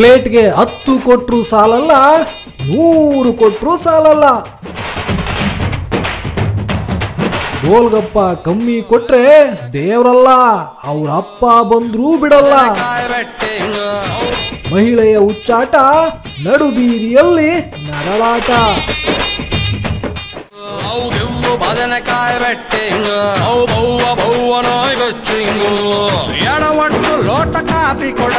ಪ್ಲೇಟ್ಗೆ 10 ಕೊಟ್ರು ಸಾಲಲ್ಲ, 100 ಕೊಟ್ರು ಸಾಲಲ್ಲ. ಗೋಲ್ಗಪ್ಪ ಕಮ್ಮಿ ಕೊಟ್ರೆ ದೇವ್ರಲ್ಲ, ಅವ್ರ ಅಪ್ಪ ಬಂದ್ರೂ ಬಿಡಲ್ಲ. ಮಹಿಳೆಯ ಹುಚ್ಚಾಟ, ನಡು ಬೀದಿಯಲ್ಲಿ ನರಳಾಟ. ಬದನೆಕಾಯಿ ಬೆಟ್ಟಿಂಗ್ ಎಡವಟ್ಟು ಲೋಟ ಕಾಪಿ ಕೊಡ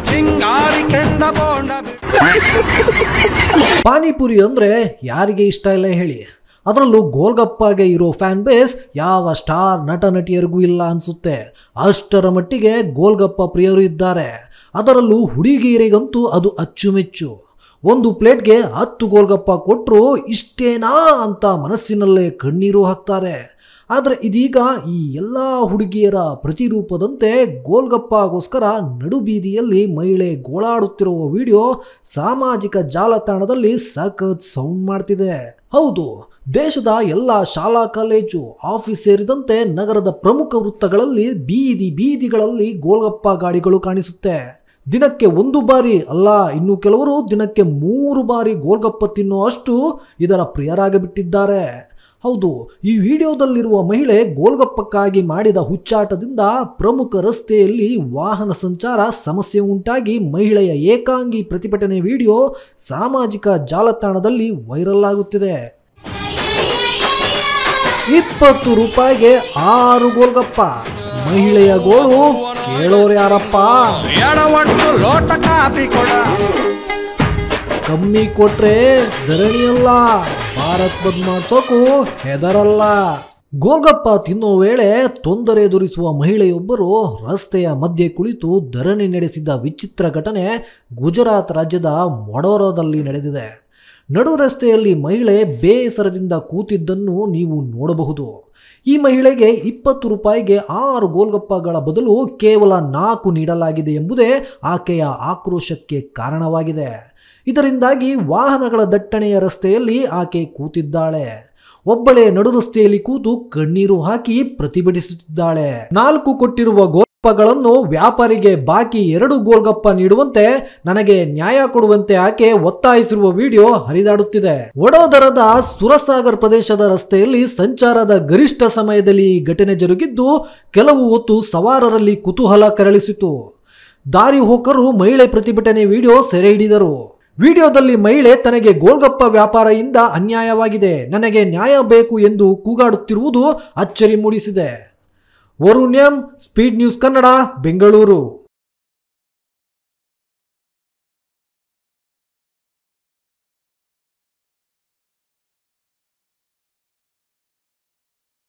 ಚಿಂಗಾರಿ ಕೆಂಡ ಬೋಂಡ. ಪಾನಿಪುರಿ ಅಂದ್ರೆ ಯಾರಿಗೆ ಇಷ್ಟ ಇಲ್ಲ ಹೇಳಿ? ಅದರಲ್ಲೂ ಗೋಲ್ಗಪ್ಪಗೆ ಇರೋ ಫ್ಯಾನ್ ಬೇಸ್ ಯಾವ ಸ್ಟಾರ್ ನಟ ನಟಿಯರಿಗೂ ಇಲ್ಲ ಅನ್ಸುತ್ತೆ. ಅಷ್ಟರ ಮಟ್ಟಿಗೆ ಗೋಲ್ಗಪ್ಪ ಪ್ರಿಯರು ಇದ್ದಾರೆ. ಅದರಲ್ಲೂ ಹುಡುಗಿಯರಿಗಂತೂ ಅದು ಅಚ್ಚುಮೆಚ್ಚು. ಒಂದು ಪ್ಲೇಟ್ಗೆ 10 ಗೋಲ್ಗಪ್ಪ ಕೊಟ್ಟರು ಇಷ್ಟೇನಾ ಅಂತ ಮನಸ್ಸಿನಲ್ಲೇ ಕಣ್ಣೀರು ಹಾಕ್ತಾರೆ. ಆದರೆ ಇದೀಗ ಈ ಎಲ್ಲ ಹುಡುಗಿಯರ ಪ್ರತಿರೂಪದಂತೆ ಗೋಲ್ಗಪ್ಪಗೋಸ್ಕರ ನಡುಬೀದಿಯಲ್ಲಿ ಮಹಿಳೆ ಗೋಳಾಡುತ್ತಿರುವ ವಿಡಿಯೋ ಸಾಮಾಜಿಕ ಜಾಲತಾಣದಲ್ಲಿ ಸಖತ್ ಸೌಂಡ್ ಮಾಡ್ತಿದೆ. ಹೌದು, ದೇಶದ ಎಲ್ಲ ಶಾಲಾ ಕಾಲೇಜು ಆಫೀಸ್ ಸೇರಿದಂತೆ ನಗರದ ಪ್ರಮುಖ ವೃತ್ತಗಳಲ್ಲಿ ಬೀದಿಗಳಲ್ಲಿ ಗೋಲ್ಗಪ್ಪ ಗಾಡಿಗಳು ಕಾಣಿಸುತ್ತೆ. ದಿನಕ್ಕೆ 1 ಬಾರಿ ಅಲ್ಲ, ಇನ್ನು ಕೆಲವರು ದಿನಕ್ಕೆ 3 ಬಾರಿ ಗೋಲ್ಗಪ್ಪ ತಿನ್ನೋ ಅಷ್ಟು ಇದರ ಪ್ರಿಯರಾಗಿಬಿಟ್ಟಿದ್ದಾರೆ. ಹೌದು, ಈ ವಿಡಿಯೋದಲ್ಲಿರುವ ಮಹಿಳೆ ಗೋಲ್ಗಪ್ಪಕ್ಕಾಗಿ ಮಾಡಿದ ಹುಚ್ಚಾಟದಿಂದ ಪ್ರಮುಖ ರಸ್ತೆಯಲ್ಲಿ ವಾಹನ ಸಂಚಾರ ಸಮಸ್ಯೆ ಉಂಟಾಗಿ ಮಹಿಳೆಯ ಏಕಾಂಗಿ ಪ್ರತಿಭಟನೆ ವಿಡಿಯೋ ಸಾಮಾಜಿಕ ಜಾಲತಾಣದಲ್ಲಿ ವೈರಲ್ ಆಗುತ್ತಿದೆ. 20 ರೂಪಾಯಿಗೆ 6 ಗೋಲ್ಗಪ್ಪ. ಮಹಿಳೆಯ ಗೋಳು ಕೇಳೋರು ಯಾರಪ್ಪ? ಎಡವಟ್ಟು ಲೋಟ ಕಾಪಿ ಕೊಡ. ಕಮ್ಮಿ ಕೊಟ್ರೆ ಧರಣಿಯಲ್ಲ, ಭಾರತ್ ಬಂದ್ ಮಾಡ್ಸೋಕು ಹೆದರಲ್ಲ. ಗೋಲ್ಗಪ್ಪ ತಿನ್ನೋ ವೇಳೆ ತೊಂದರೆ ಎದುರಿಸುವ ಮಹಿಳೆಯೊಬ್ಬರು ರಸ್ತೆಯ ಮಧ್ಯೆ ಕುಳಿತು ಧರಣಿ ನಡೆಸಿದ ವಿಚಿತ್ರ ಘಟನೆ ಗುಜರಾತ್ ರಾಜ್ಯದ ವಡೋದರಾದಲ್ಲಿ ನಡೆದಿದೆ. ನಡು ರಸ್ತೆಯಲ್ಲಿ ಮಹಿಳೆ ಬೇಸರದಿಂದ ಕೂತಿದ್ದನ್ನು ನೀವು ನೋಡಬಹುದು. ಈ ಮಹಿಳೆಗೆ 20 ರೂಪಾಯಿಗೆ 6 ಗೋಲ್ಗಪ್ಪಗಳ ಬದಲು ಕೇವಲ 4 ನೀಡಲಾಗಿದೆ ಎಂಬುದೇ ಆಕೆಯ ಆಕ್ರೋಶಕ್ಕೆ ಕಾರಣವಾಗಿದೆ. ಇದರಿಂದಾಗಿ ವಾಹನಗಳ ದಟ್ಟಣೆಯ ರಸ್ತೆಯಲ್ಲಿ ಆಕೆ ಕೂತಿದ್ದಾಳೆ. ಒಬ್ಬಳೇ ನಡು ರಸ್ತೆಯಲ್ಲಿ ಕೂತು ಕಣ್ಣೀರು ಹಾಕಿ ಪ್ರತಿಭಟಿಸುತ್ತಿದ್ದಾಳೆ. 4 ಕೊಟ್ಟಿರುವ ಗೋಲ್ಗಪ್ಪಗಳನ್ನು ವ್ಯಾಪಾರಿಗೆ ಬಾಕಿ 2 ಗೋಲ್ಗಪ್ಪ ನೀಡುವಂತೆ ನನಗೆ ನ್ಯಾಯ ಕೊಡುವಂತೆ ಆಕೆ ಒತ್ತಾಯಿಸಿರುವ ವಿಡಿಯೋ ಹರಿದಾಡುತ್ತಿದೆ. ವಡೋದರದ ಸುರಸಾಗರ್ ಪ್ರದೇಶದ ರಸ್ತೆಯಲ್ಲಿ ಸಂಚಾರದ ಗರಿಷ್ಠ ಸಮಯದಲ್ಲಿ ಈ ಘಟನೆ ಜರುಗಿದ್ದು ಕೆಲವು ಹೊತ್ತು ಸವಾರರಲ್ಲಿ ಕುತೂಹಲ ಕೆರಳಿಸಿತು. ದಾರಿ ಹೋಕರು ಮಹಿಳೆ ಪ್ರತಿಭಟನೆ ವಿಡಿಯೋ ಸೆರೆ ಹಿಡಿದರು. ವಿಡಿಯೋದಲ್ಲಿ ಮಹಿಳೆ ತನಗೆ ಗೋಲ್ಗಪ್ಪ ವ್ಯಾಪಾರದಿಂದ ಅನ್ಯಾಯವಾಗಿದೆ, ನನಗೆ ನ್ಯಾಯ ಬೇಕು ಎಂದು ಕೂಗಾಡುತ್ತಿರುವುದು ಅಚ್ಚರಿ ಮೂಡಿಸಿದೆ. Varun M, speed news Kannada, Bengaluru.